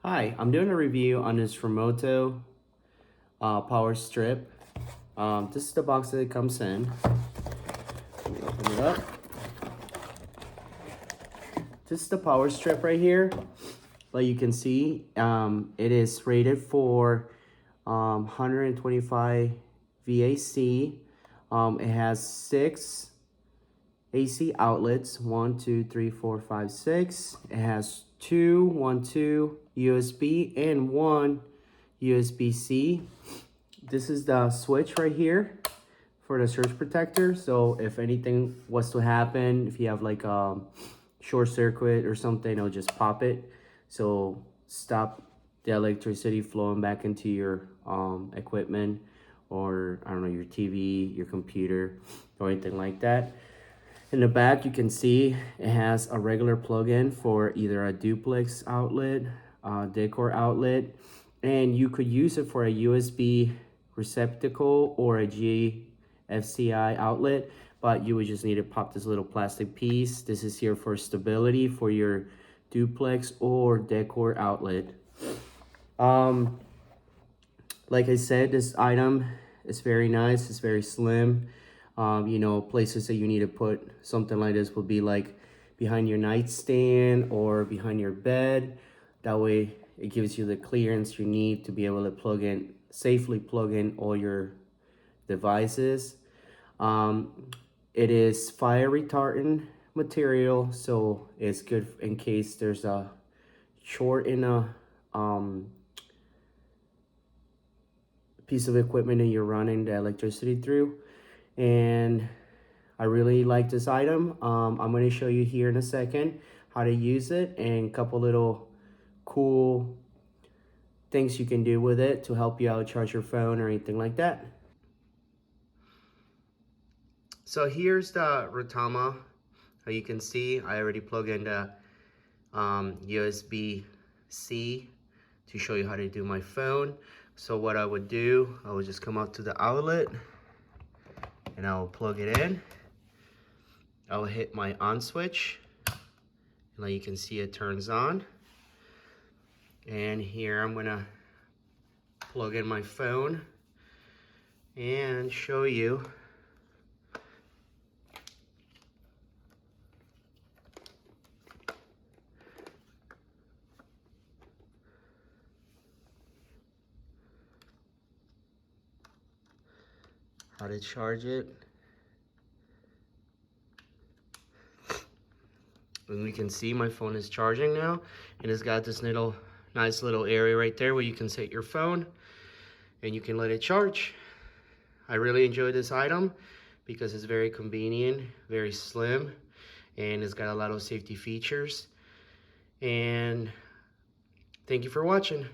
Hi, I'm doing a review on this Remoto power strip. This is the box that it comes in. Let me open it up. This is the power strip right here. Like you can see, it is rated for 125 VAC. It has 6 AC outlets, 1, 2, 3, 4, 5, 6. It has 2 USB and 1 USB-C. This is the switch right here for the surge protector. So if anything was to happen, if you have like a short circuit or something, it'll just pop it. So stop the electricity flowing back into your equipment, or I don't know, your TV, your computer, or anything like that. In the back, you can see it has a regular plug-in for either a duplex outlet, decor outlet, and you could use it for a USB receptacle or a GFCI outlet, but you would just need to pop this little plastic piece. This is here for stability for your duplex or decor outlet. Like I said, this item is very nice. It's very slim. You know, places that you need to put something like this would be like behind your nightstand or behind your bed. That way it gives you the clearance you need to be able to safely plug in all your devices. It is fire retardant material, so it's good in case there's a short in a piece of equipment that you're running the electricity through. And I really like this item. I'm going to show you here in a second how to use it and a couple little cool things you can do with it to help you out charge your phone or anything like that. So here's the Rotama. You can see I already plugged in the USB-C to show you how to do my phone. So what I would do, I would just come up to the outlet and I will plug it in. I will hit my on switch. Now you can see it turns on. And here I'm gonna plug in my phone and show you how to charge it. And we can see my phone is charging now, and it's got this nice little area right there where you can set your phone and you can let it charge. I really enjoy this item because it's very convenient, very slim, and it's got a lot of safety features. And thank you for watching.